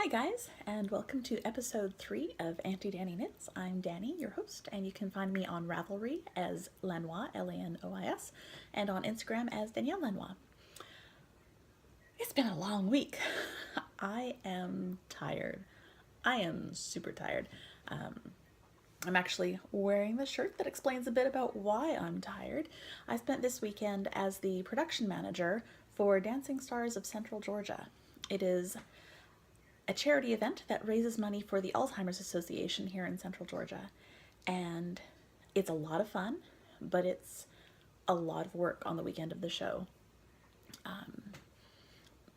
Hi guys, and welcome to episode 3 of Auntie Danny Knits. I'm Danny, your host, and you can find me on Ravelry as Lanois, Lanois, and on Instagram as Danielle Lanois. It's been a long week. I am tired. I am super tired. I'm actually wearing the shirt that explains a bit about why I'm tired. I spent this weekend as the production manager for Dancing Stars of Central Georgia. It is a charity event that raises money for the Alzheimer's Association here in Central Georgia. And it's a lot of fun, but it's a lot of work on the weekend of the show.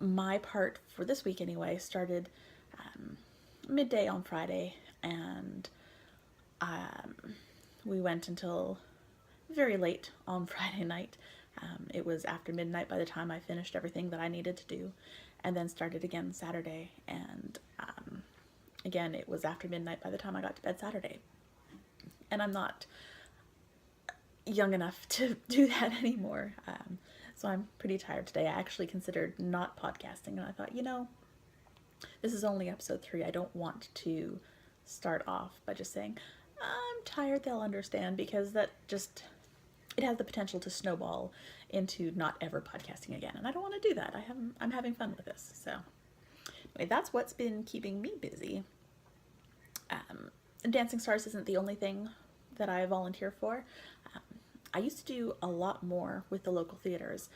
My part for this week, anyway, started midday on Friday, and we went until very late on Friday night. It was after midnight by the time I finished everything that I needed to do, and then started again Saturday. And again, it was after midnight by the time I got to bed Saturday. And I'm not young enough to do that anymore. So I'm pretty tired today. I actually considered not podcasting, and I thought, this is only episode 3. I don't want to start off by just saying, I'm tired, they'll understand, because that just, it has the potential to snowball into not ever podcasting again. And I don't want to do that. I'm having fun with this. So anyway, that's what's been keeping me busy. Dancing Stars isn't the only thing that I volunteer for. I used to do a lot more with the local theaters.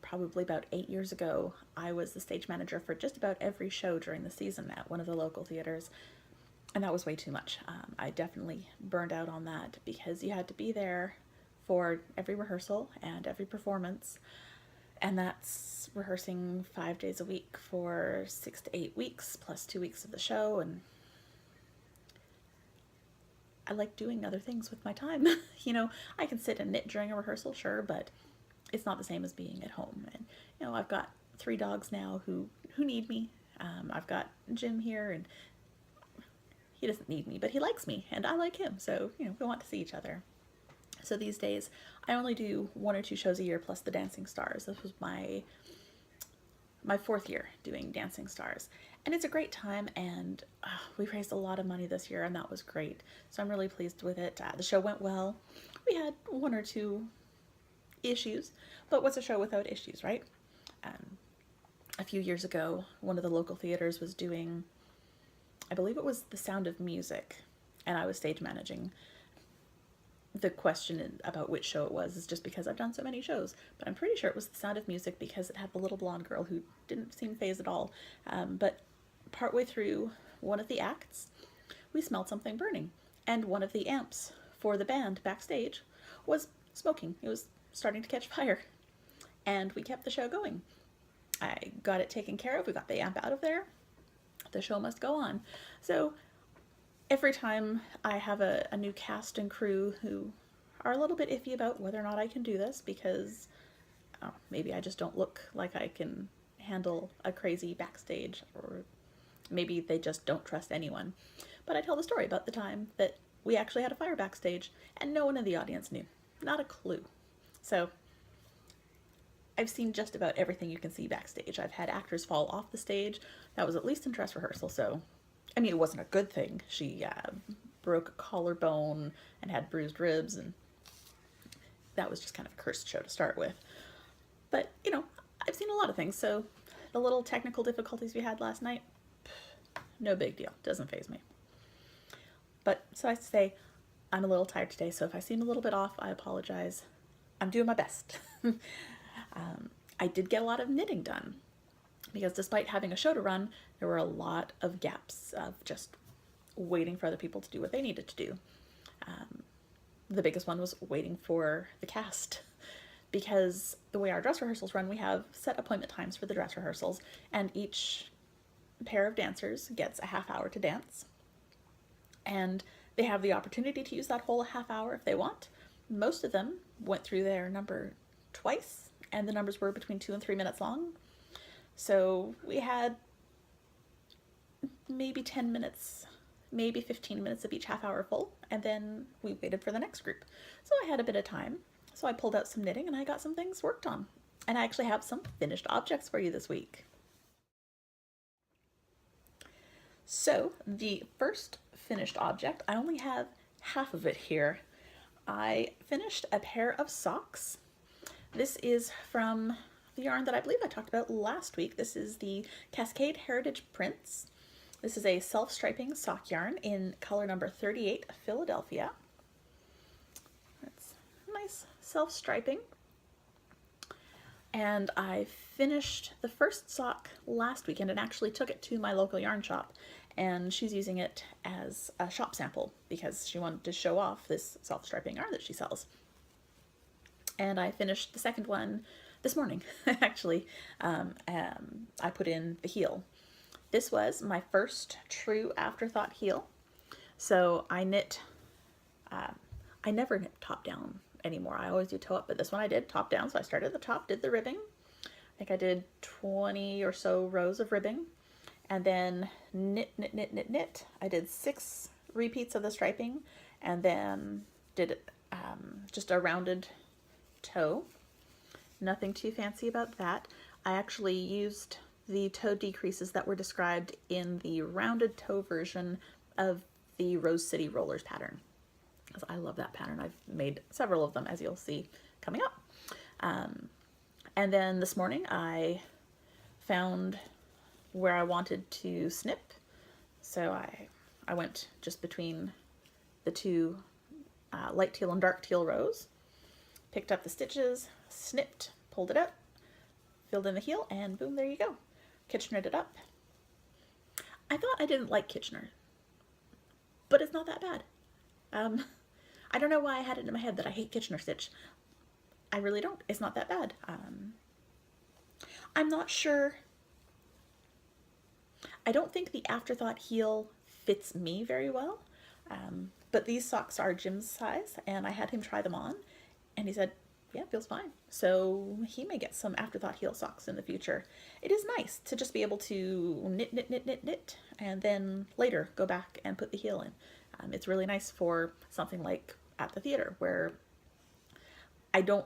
Probably about 8 years ago, I was the stage manager for just about every show during the season at one of the local theaters, and that was way too much. I definitely burned out on that because you had to be there for every rehearsal and every performance, and that's rehearsing 5 days a week for 6 to 8 weeks plus 2 weeks of the show. And I like doing other things with my time. I can sit and knit during a rehearsal, sure, but it's not the same as being at home. And I've got 3 dogs now who need me. I've got Jim here, and he doesn't need me, but he likes me, and I like him. So we want to see each other. So these days, I only do 1 or 2 shows a year plus the Dancing Stars. This was my 4th year doing Dancing Stars, and it's a great time, and we raised a lot of money this year, and that was great. So I'm really pleased with it. The show went well. We had 1 or 2 issues, but what's a show without issues, right? A few years ago, one of the local theaters was doing, I believe it was The Sound of Music, and I was stage managing. The question about which show it was is just because I've done so many shows, but I'm pretty sure it was The Sound of Music because it had the little blonde girl who didn't seem fazed at all. But partway through one of the acts, we smelled something burning, and one of the amps for the band backstage was smoking. It was starting to catch fire, and we kept the show going. I got it taken care of. We got the amp out of there. The show must go on. So every time I have a new cast and crew who are a little bit iffy about whether or not I can do this because maybe I just don't look like I can handle a crazy backstage, or maybe they just don't trust anyone. But I tell the story about the time that we actually had a fire backstage and no one in the audience knew. Not a clue. So I've seen just about everything you can see backstage. I've had actors fall off the stage. That was at least in dress rehearsal, so it wasn't a good thing. She broke a collarbone and had bruised ribs, and that was just kind of a cursed show to start with. But, I've seen a lot of things, so the little technical difficulties we had last night, no big deal. Doesn't faze me. But, so I say, I'm a little tired today, so if I seem a little bit off, I apologize. I'm doing my best. I did get a lot of knitting done, because despite having a show to run, there were a lot of gaps of just waiting for other people to do what they needed to do. The biggest one was waiting for the cast, because the way our dress rehearsals run, we have set appointment times for the dress rehearsals, and each pair of dancers gets a half hour to dance, and they have the opportunity to use that whole half hour if they want. Most of them went through their number twice, and the numbers were between 2 and 3 minutes long. So we had maybe 10 minutes, maybe 15 minutes of each half hour full, and then we waited for the next group. So I had a bit of time. So I pulled out some knitting and I got some things worked on. And I actually have some finished objects for you this week. So the first finished object, I only have half of it here. I finished a pair of socks. This is from the yarn that I believe I talked about last week. This is the Cascade Heritage Prints. This is a self-striping sock yarn in color number 38, Philadelphia. That's nice self-striping. And I finished the first sock last weekend and actually took it to my local yarn shop, and she's using it as a shop sample because she wanted to show off this self-striping yarn that she sells. And I finished the second one this morning, actually. I put in the heel. This was my first true afterthought heel. So I knit, I never knit top down anymore. I always do toe up, but this one I did top down. So I started at the top, did the ribbing. I think I did 20 or so rows of ribbing, and then knit, knit, knit, knit, knit. I did 6 repeats of the striping, and then did just a rounded toe. Nothing too fancy about that. I actually used the toe decreases that were described in the rounded toe version of the Rose City Rollers pattern, because I love that pattern. I've made several of them, as you'll see coming up. And then this morning I found where I wanted to snip. So I went just between the two light teal and dark teal rows, picked up the stitches, snipped, pulled it out, filled in the heel, and boom, there you go. Kitchenered it up. I thought I didn't like Kitchener, but it's not that bad. I don't know why I had it in my head that I hate Kitchener stitch. I really don't. It's not that bad. I'm not sure. I don't think the afterthought heel fits me very well, but these socks are Jim's size, and I had him try them on, and he said, yeah, it feels fine. So he may get some afterthought heel socks in the future. It is nice to just be able to knit, knit, knit, knit, knit, and then later go back and put the heel in. It's really nice for something like at the theater, where I don't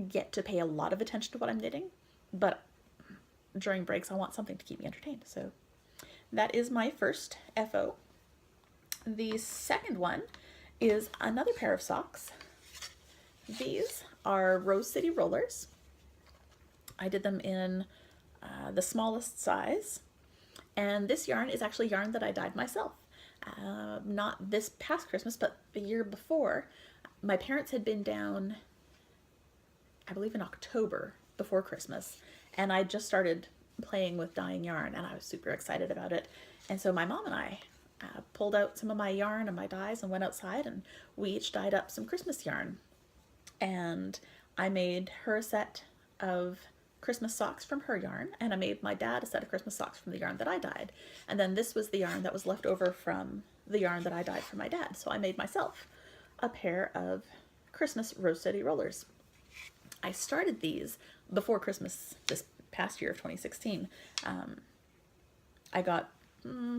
get to pay a lot of attention to what I'm knitting, but during breaks I want something to keep me entertained. So that is my first FO. The second one is another pair of socks. These are Rose City Rollers. I did them in the smallest size, and this yarn is actually yarn that I dyed myself. Not this past Christmas, but the year before. My parents had been down, I believe in October, before Christmas, and I just started playing with dyeing yarn, and I was super excited about it. And so my mom and I pulled out some of my yarn and my dyes and went outside, and we each dyed up some Christmas yarn. And I made her a set of Christmas socks from her yarn, and I made my dad a set of Christmas socks from the yarn that I dyed. And then this was the yarn that was left over from the yarn that I dyed for my dad. So I made myself a pair of Christmas Rose City Rollers. I started these before Christmas this past year of 2016. I got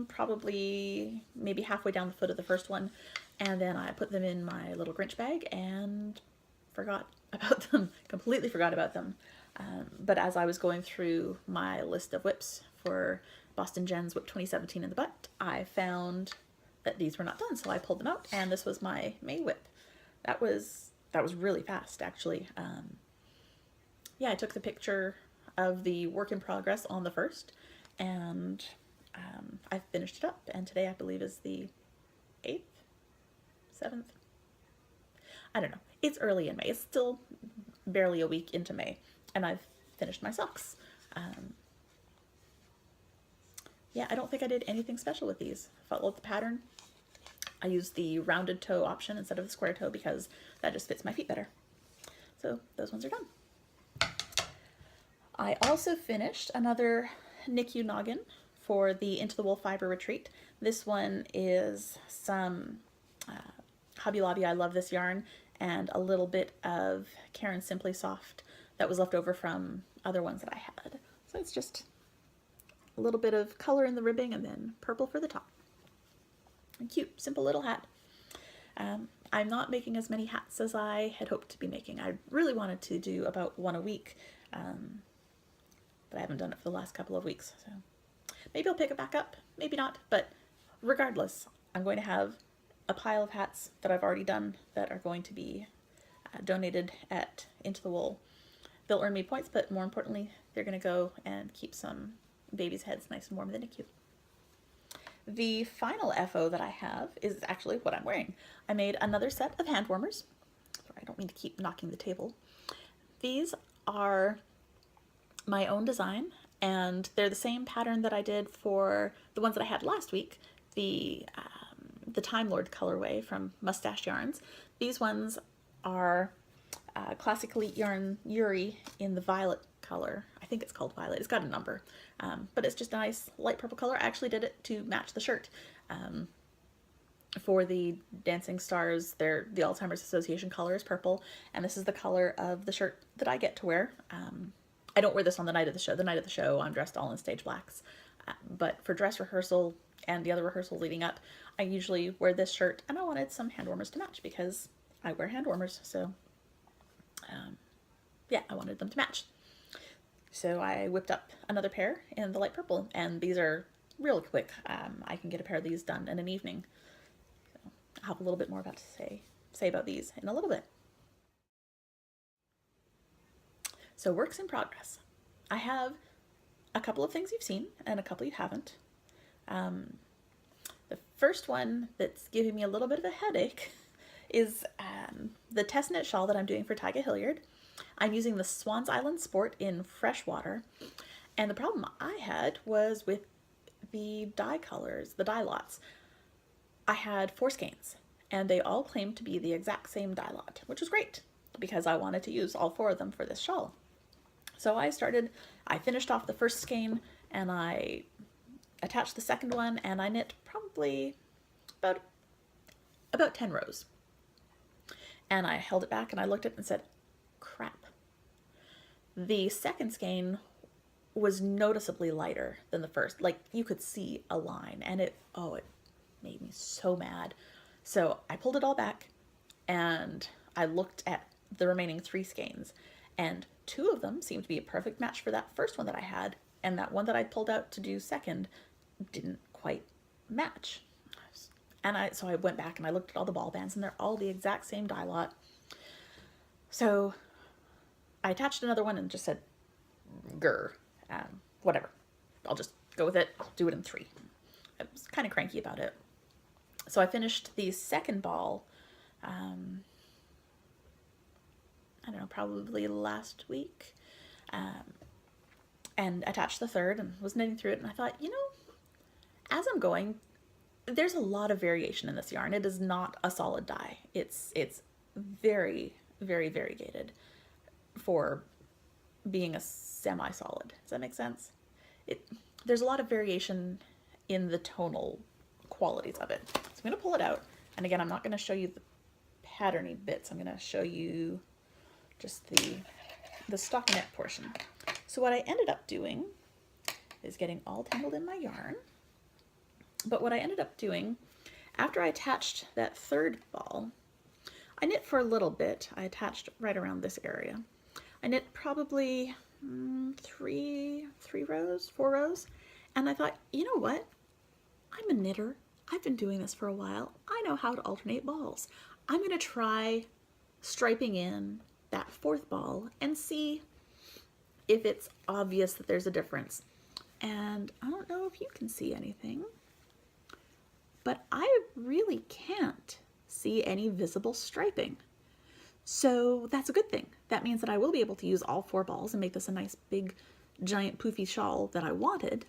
probably maybe halfway down the foot of the first one, and then I put them in my little Grinch bag and forgot about them, completely forgot about them. But as I was going through my list of whips for Boston Jen's Whip 2017 in the butt, I found that these were not done, so I pulled them out, and this was my May whip. That was really fast, actually. Yeah, I took the picture of the work in progress on the first, and I finished it up, and today I believe is the 8th, 7th. I don't know. It's early in May. It's still barely a week into May, and I've finished my socks. Yeah, I don't think I did anything special with these. Followed the pattern. I used the rounded toe option instead of the square toe because that just fits my feet better. So those ones are done. I also finished another NICU noggin for the Into the Wool Fiber Retreat. This one is some Hobby Lobby I Love This yarn and a little bit of Caron Simply Soft that was left over from other ones that I had. So it's just a little bit of color in the ribbing and then purple for the top. And cute, simple little hat. I'm not making as many hats as I had hoped to be making. I really wanted to do about one a week, but I haven't done it for the last couple of weeks. So maybe I'll pick it back up, maybe not, but regardless, I'm going to have a pile of hats that I've already done that are going to be donated into the wool. They'll earn me points, but more importantly, they're going to go and keep some babies' heads nice and warm in the NICU. The final FO that I have is actually what I'm wearing. I made another set of hand warmers. Sorry, I don't mean to keep knocking the table. These are my own design, and they're the same pattern that I did for the ones that I had last week, the Time Lord colorway from Mustache Yarns. These ones are Classic Elite Yarn Yuri in the violet color. I think it's called violet. It's got a number, but it's just a nice light purple color. I actually did it to match the shirt. For the Dancing Stars, the Alzheimer's Association color is purple, and this is the color of the shirt that I get to wear. I don't wear this on the night of the show. The night of the show, I'm dressed all in stage blacks. But for dress rehearsal and the other rehearsal leading up, I usually wear this shirt, and I wanted some hand warmers to match because I wear hand warmers, so yeah, I wanted them to match. So I whipped up another pair in the light purple, and these are real quick. I can get a pair of these done in an evening. So I'll have a little bit more about to say about these in a little bit. So works in progress. I have a couple of things you've seen and a couple you haven't. The first one that's giving me a little bit of a headache is the test knit shawl that I'm doing for Tyga Hilliard. I'm using the Swans Island Sport in freshwater, and the problem I had was with the dye colors, the dye lots. I had 4 skeins, and they all claimed to be the exact same dye lot, which was great because I wanted to use all 4 of them for this shawl. So I finished off the first skein, and I attached the second one, and I knit probably about 10 rows. And I held it back and I looked at it and said, crap. The second skein was noticeably lighter than the first. Like, you could see a line, and it made me so mad. So I pulled it all back and I looked at the remaining 3 skeins, and 2 of them seemed to be a perfect match for that first one that I had, and that one that I pulled out to do second didn't quite match. And so I went back and I looked at all the ball bands, and they're all the exact same dye lot. So I attached another one and just said, grr, whatever. I'll just go with it, do it in 3. I was kind of cranky about it. So I finished the second ball, I don't know, probably last week, and attached the third and was knitting through it. And I thought, as I'm going, there's a lot of variation in this yarn. It is not a solid dye. It's very, very variegated for being a semi-solid. Does that make sense? There's a lot of variation in the tonal qualities of it. So I'm going to pull it out. And again, I'm not going to show you the patterny bits. I'm going to show you just the stockinette portion. So what I ended up doing is getting all tangled in my yarn. But what I ended up doing, after I attached that third ball, I knit for a little bit. I attached right around this area. I knit probably 4 rows. And I thought, you know what? I'm a knitter. I've been doing this for a while. I know how to alternate balls. I'm going to try striping in that 4th ball and see if it's obvious that there's a difference. And I don't know if you can see anything, but I really can't see any visible striping. So that's a good thing. That means that I will be able to use all 4 balls and make this a nice big giant poofy shawl that I wanted.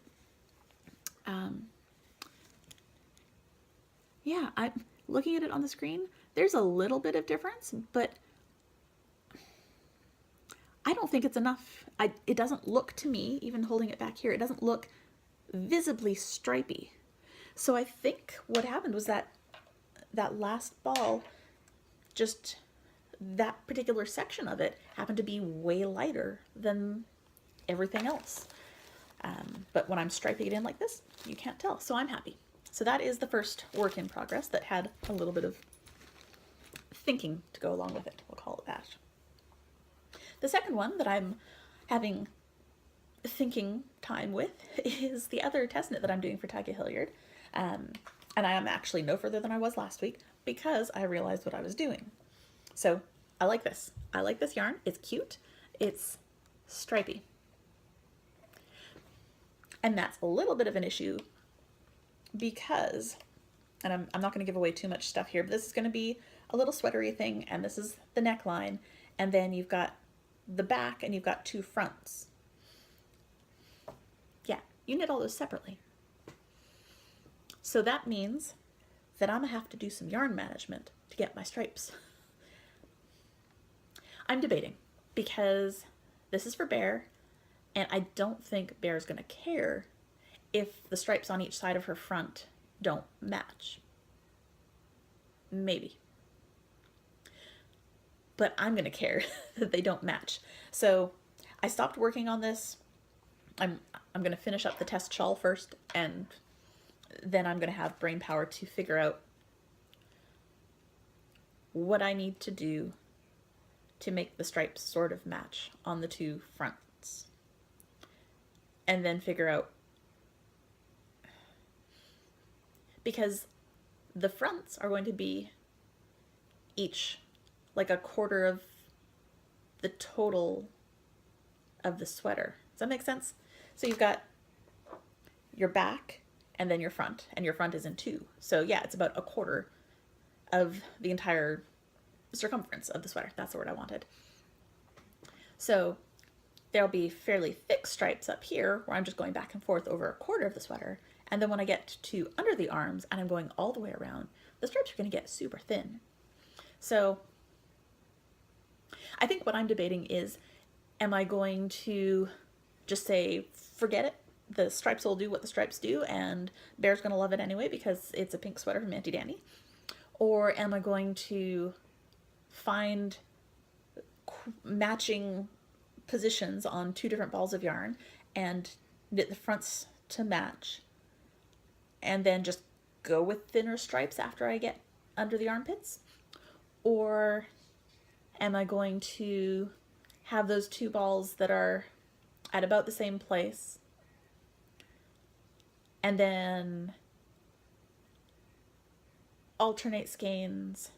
Yeah, I'm looking at it on the screen. There's a little bit of difference, but I don't think it's enough. It doesn't look to me, even holding it back here, it doesn't look visibly stripy. So I think what happened was that last ball, just that particular section of it happened to be way lighter than everything else. But when I'm striping it in like this, you can't tell, so I'm happy. So that is the first work in progress that had a little bit of thinking to go along with it. We'll call it that. The second one that I'm having thinking time with is the other test knit that I'm doing for Tyga Hilliard. And I am actually no further than I was last week because I realized what I was doing. So I like this. I like this yarn. It's cute. It's stripy. And that's a little bit of an issue because, and I'm not going to give away too much stuff here, but this is going to be a little sweatery thing, and this is the neckline, and then you've got the back and you've got two fronts. Yeah, you knit all those separately. So that means that I'm going to have to do some yarn management to get my stripes. I'm debating because this is for Bear, and I don't think Bear's going to care if the stripes on each side of her front don't match. Maybe. But I'm going to care that they don't match. So I stopped working on this. I'm going to finish up the test shawl first, and then I'm going to have brain power to figure out what I need to do to make the stripes sort of match on the two fronts. And then figure out, because the fronts are going to be each like a quarter of the total of the sweater. Does that make sense? So you've got your back and then your front, and your front is in two. So yeah, it's about a quarter of the entire circumference of the sweater. That's the word I wanted. So there'll be fairly thick stripes up here where I'm just going back and forth over a quarter of the sweater. And then when I get to under the arms and I'm going all the way around, the stripes are going to get super thin. So I think what I'm debating is, am I going to just say, forget it, the stripes will do what the stripes do, and Bear's going to love it anyway because it's a pink sweater from Auntie Danny? Or am I going to find matching positions on two different balls of yarn and knit the fronts to match, and then just go with thinner stripes after I get under the armpits? Or am I going to have those two balls that are at about the same place and then alternate skeins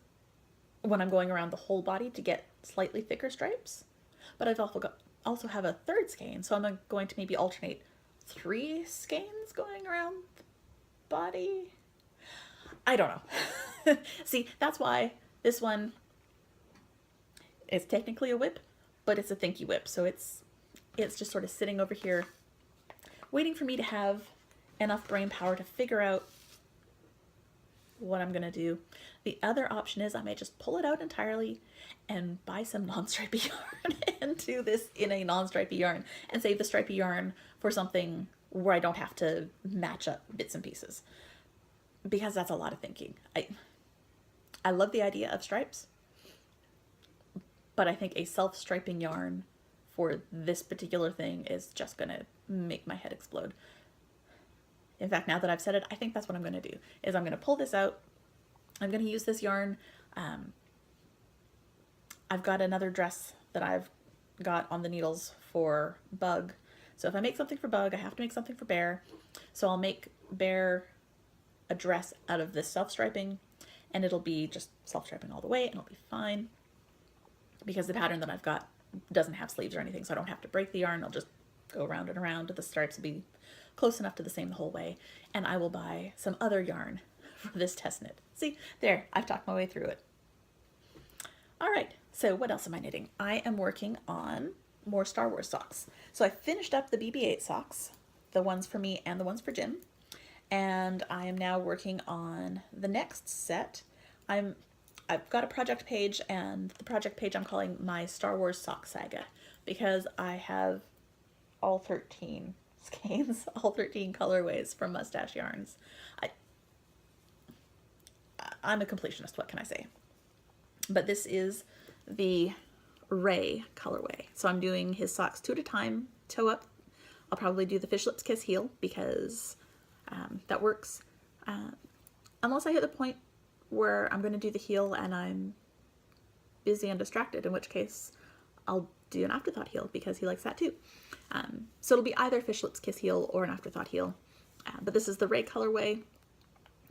when I'm going around the whole body to get slightly thicker stripes? But I've also have a third skein, so I'm going to maybe alternate 3 skeins going around the body. I don't know. See, that's why this one is technically a whip, but it's a thinky whip. So it's just sort of sitting over here waiting for me to have enough brain power to figure out what I'm gonna do. The other option is I may just pull it out entirely and buy some non-stripy yarn and do this in a non-stripy yarn and save the stripy yarn for something where I don't have to match up bits and pieces, because that's a lot of thinking. I love the idea of stripes, but I think a self-striping yarn for this particular thing is just gonna make my head explode. In fact, now that I've said it, I think that's what I'm going to do, is I'm going to pull this out. I'm going to use this yarn. I've got another dress that I've got on the needles for Bug. So if I make something for Bug, I have to make something for Bear. So I'll make Bear a dress out of this self-striping, and it'll be just self-striping all the way, and it'll be fine, because the pattern that I've got doesn't have sleeves or anything, so I don't have to break the yarn. I'll just go around and around. The stripes will be close enough to the same the whole way, and I will buy some other yarn for this test knit. See, there, I've talked my way through it. All right, so what else am I knitting? I am working on more Star Wars socks. So I finished up the BB-8 socks, the ones for me and the ones for Jim, and I am now working on the next set. I've got a project page, and the project page I'm calling my Star Wars Sock Saga, because I have all 13 skeins, all 13 colorways from Mustache Yarns. I'm a completionist, what can I say? But this is the Ray colorway. So I'm doing his socks 2 at a time, toe up. I'll probably do the Fish Lips Kiss heel because that works. Unless I hit the point where I'm going to do the heel and I'm busy and distracted, in which case I'll do an afterthought heel because he likes that too. So it'll be either Fish Lips Kiss heel or an afterthought heel. But this is the Ray colorway.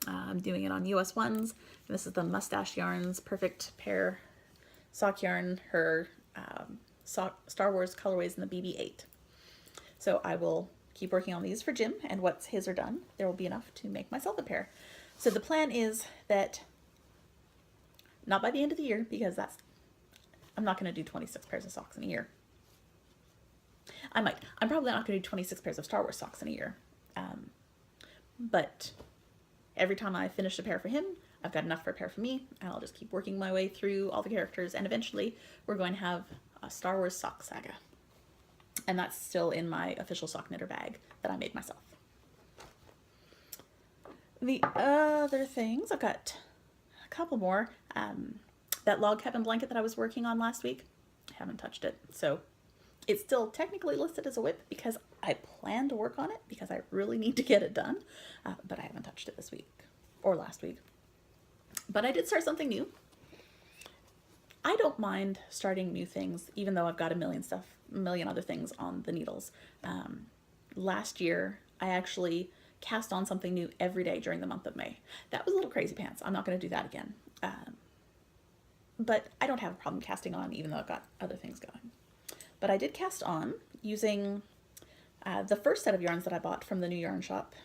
I'm doing it on US ones. This is the Mustache Yarns Perfect Pair sock yarn, her Star Wars colorways in the BB-8. So I will keep working on these for Jim, and once his are done, there will be enough to make myself a pair. So the plan is that, not by the end of the year, because I'm not going to do 26 pairs of socks in a year. I might. I'm probably not going to do 26 pairs of Star Wars socks in a year. But every time I finish a pair for him, I've got enough for a pair for me, and I'll just keep working my way through all the characters, and eventually we're going to have a Star Wars sock saga. And that's still in my official sock knitter bag that I made myself. The other things, I've got a couple more. That log cabin blanket that I was working on last week, I haven't touched it. So it's still technically listed as a WIP because I plan to work on it because I really need to get it done. But I haven't touched it this week or last week. But I did start something new. I don't mind starting new things, even though I've got a million other things on the needles. Last year, I actually cast on something new every day during the month of May. That was a little crazy pants. I'm not going to do that again. But I don't have a problem casting on, even though I've got other things going. But I did cast on using the first set of yarns that I bought from the new yarn shop,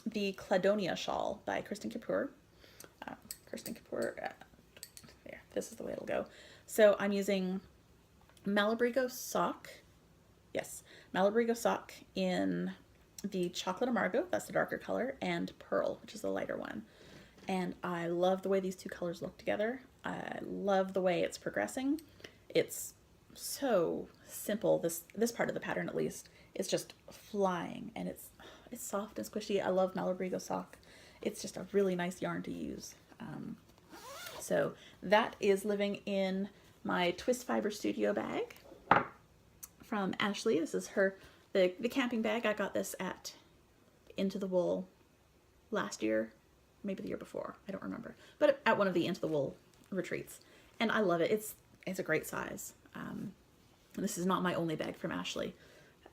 the Cladonia shawl by Kirsten Kapoor. There, this is the way it'll go. So I'm using Malabrigo sock. Yes, Malabrigo sock in the Chocolate Amargo, that's the darker color, and Pearl, which is the lighter one. And I love the way these two colors look together. I love the way it's progressing. It's so simple. This part of the pattern, at least, is just flying, and it's soft and squishy. I love Malabrigo sock. It's just a really nice yarn to use. So that is living in my Twist Fiber Studio bag from Ashley. This is the camping bag. I got this at Into the Wool last year, maybe the year before. I don't remember, but at one of the Into the Wool retreats, and I love it. It's a great size. This is not my only bag from Ashley,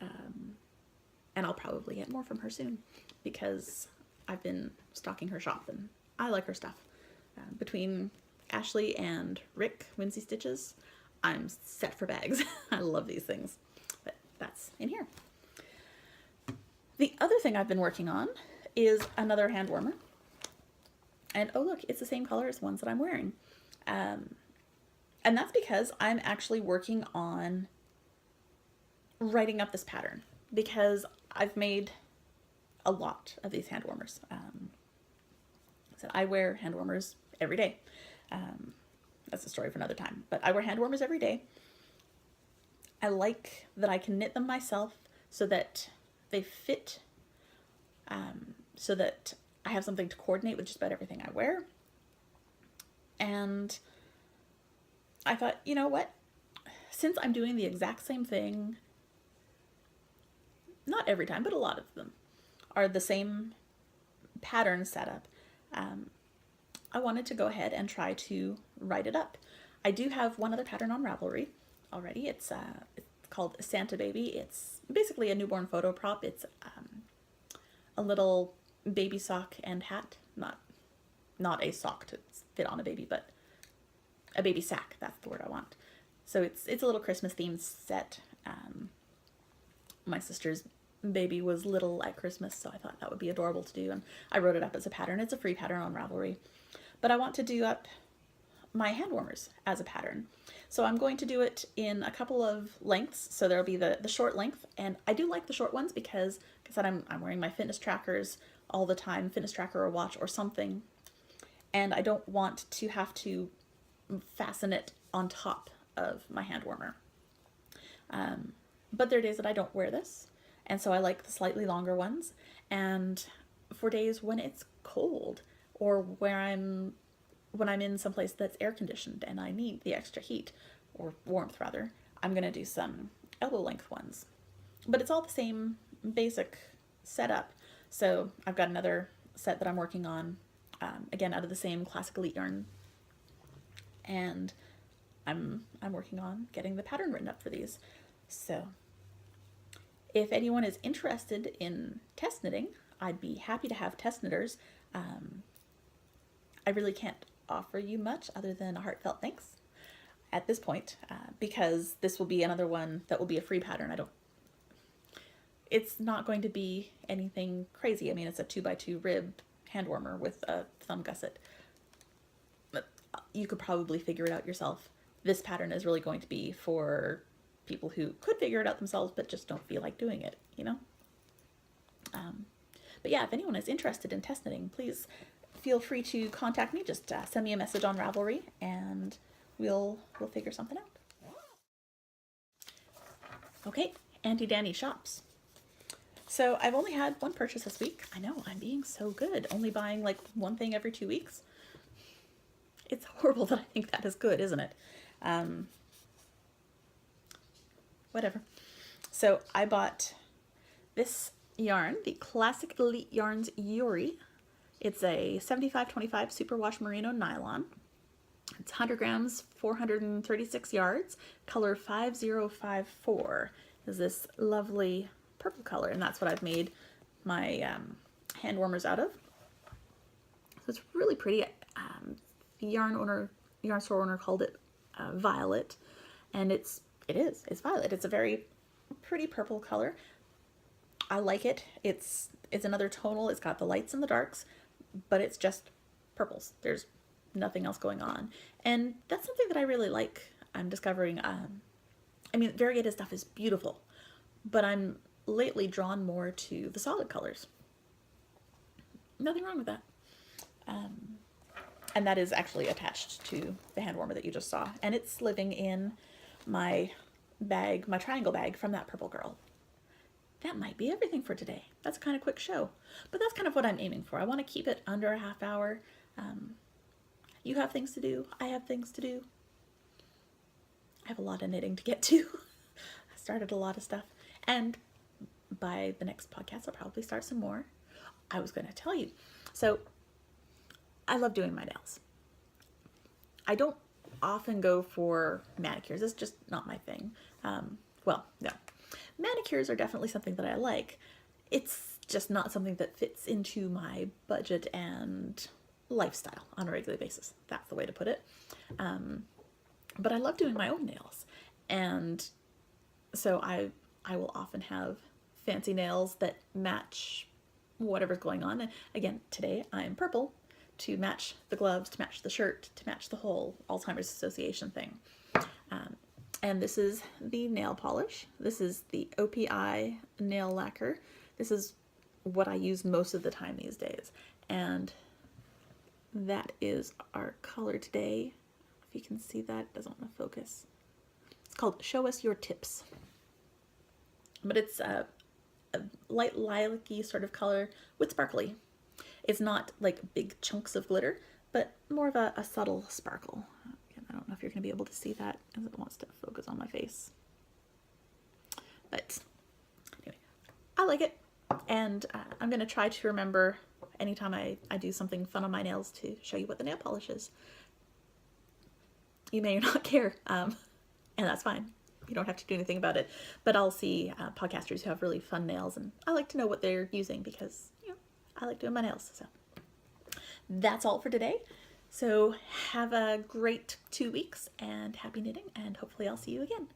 and I'll probably get more from her soon because I've been stocking her shop and I like her stuff. Between Ashley and Rick Whimsy Stitches, I'm set for bags. I love these things, but that's in here. The other thing I've been working on is another hand warmer, and oh look, it's the same color as ones that I'm wearing. And that's because I'm actually working on writing up this pattern because I've made a lot of these hand warmers. So I wear hand warmers every day. That's a story for another time, but I wear hand warmers every day. I like that I can knit them myself so that they fit, so that I have something to coordinate with just about everything I wear. And I thought, you know what? Since I'm doing the exact same thing, not every time, but a lot of them are the same pattern setup, I wanted to go ahead and try to write it up. I do have one other pattern on Ravelry already. It's called Santa Baby. It's basically a newborn photo prop. It's a little baby sock and hat, not a sock to fit on a baby, but a baby sack. That's the word I want. So it's a little Christmas themed set. My sister's baby was little at Christmas, so I thought that would be adorable to do, and I wrote it up as a pattern. It's a free pattern on Ravelry, but I want to do up my hand warmers as a pattern. So I'm going to do it in a couple of lengths. So there'll be the short length, and I do like the short ones because, like I said, I'm wearing my fitness trackers all the time, fitness tracker or watch or something, and I don't want to have to fasten it on top of my hand warmer. But there are days that I don't wear this, and so I like the slightly longer ones. And for days when it's cold or when I'm in someplace that's air conditioned and I need the extra heat or warmth rather, I'm gonna do some elbow length ones. But it's all the same basic setup. So I've got another set that I'm working on, again out of the same Classic Elite yarn, and I'm working on getting the pattern written up for these. So if anyone is interested in test knitting, I'd be happy to have test knitters. I really can't offer you much other than a heartfelt thanks at this point, because this will be another one that will be a free pattern. It's not going to be anything crazy. I mean, it's a 2x2 rib hand warmer with a thumb gusset. But you could probably figure it out yourself. This pattern is really going to be for people who could figure it out themselves but just don't feel like doing it, you know? But yeah, if anyone is interested in test knitting, please feel free to contact me. Just send me a message on Ravelry and we'll figure something out. Okay, Auntie Danny shops. So I've only had one purchase this week. I know, I'm being so good, only buying like one thing every 2 weeks. It's horrible that I think that is good, isn't it? Whatever. So I bought this yarn, the Classic Elite Yarns Yuri. It's a 75/25 superwash merino nylon. It's 100 grams, 436 yards, color 5054 is this lovely purple color, and that's what I've made my hand warmers out of. So it's really pretty. The yarn store owner called it Violet, and it's violet. It's a very pretty purple color. I like it. It's another tonal. It's got the lights and the darks, but it's just purples. There's nothing else going on, and that's something that I really like. I'm discovering. I mean, variegated stuff is beautiful, but I'm lately drawn more to the solid colors. Nothing wrong with that. And that is actually attached to the hand warmer that you just saw, and it's living in my bag, my triangle bag from that purple girl. That might be everything for today. That's a kind of quick show, but that's kind of what I'm aiming for. I want to keep it under a half hour. You have things to do. I have things to do. I have a lot of knitting to get to. I started a lot of stuff, and by the next podcast, I'll probably start some more. I was going to tell you. So I love doing my nails. I don't often go for manicures. It's just not my thing. Well, no. Manicures are definitely something that I like. It's just not something that fits into my budget and lifestyle on a regular basis. That's the way to put it. But I love doing my own nails. And so I will often have fancy nails that match whatever's going on. And again, today I'm purple to match the gloves, to match the shirt, to match the whole Alzheimer's Association thing. And this is the nail polish. This is the OPI nail lacquer. This is what I use most of the time these days. And that is our color today. If you can see that, it doesn't want to focus. It's called Show Us Your Tips. But it's a light lilac-y sort of color with sparkly. It's not like big chunks of glitter, but more of a subtle sparkle. I don't know if you're going to be able to see that as it wants to focus on my face. But anyway, I like it. And I'm going to try to remember anytime I do something fun on my nails to show you what the nail polish is. You may or not care, and that's fine. You don't have to do anything about it. But I'll see podcasters who have really fun nails, and I like to know what they're using because, you know, I like doing my nails. So that's all for today. So have a great 2 weeks and happy knitting, and hopefully I'll see you again.